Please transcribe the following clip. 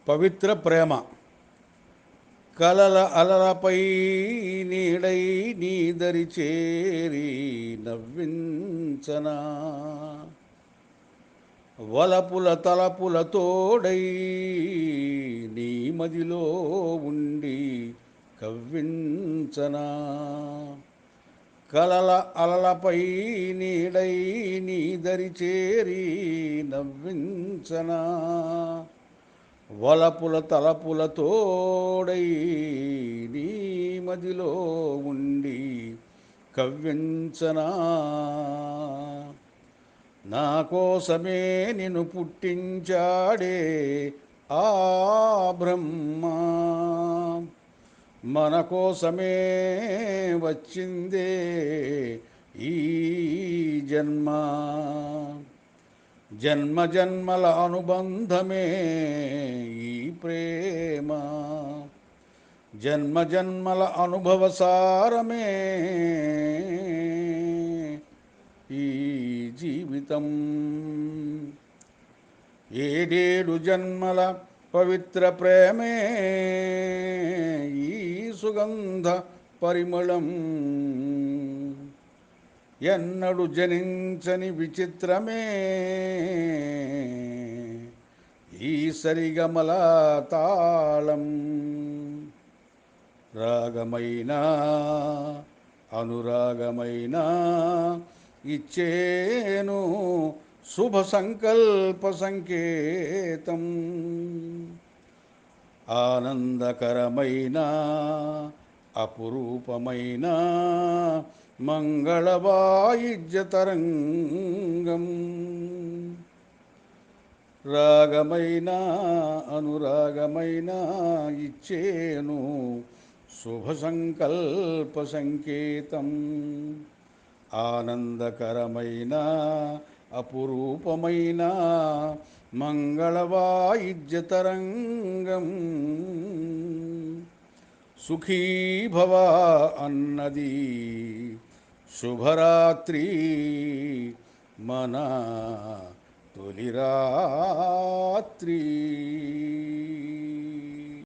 పవిత్ర ప్రేమ కలల అలలపై నీడై నీదరి చేరి నవ్వించనా వలపుల తలపుల తోడై నీ మదిలో ఉండి కవ్వించనా కలల అలలపై నీడై నీదరి చేరి నవ్వించనా వలపుల తలపుల తోడై నీ మదిలో ఉండి కవ్వించనా నా కోసమే నిన్ను పుట్టించాడే ఆ బ్రహ్మ మన కోసమే వచ్చిందే ఈ జన్మ జన్మ జన్మల అనుబంధమే ఈ ప్రేమ జన్మ జన్మల అనుభవ సారమే ఈ జీవితం ఏడేడు జన్మల పవిత్ర ప్రేమే ఈ సుగంధ పరిమళం ఎన్నడు జనించని విచిత్రమే ఈ సరిగమల తాళం రాగమైన అనురాగమైన ఇచ్చేను శుభ సంకల్ప సంకేతం ఆనందకరమైన అపురూపమైన మంగళవాయిద్య తరంగం రాగమైన అనురాగమైన ఇచ్చేను శుభ సంకల్ప సంకేతం ఆనందకరమైన అపురూపమైన మంగళవాయిద్య తరంగం సుఖీ భవ అన్నది శుభరాత్రి మన తొలి రాత్రి.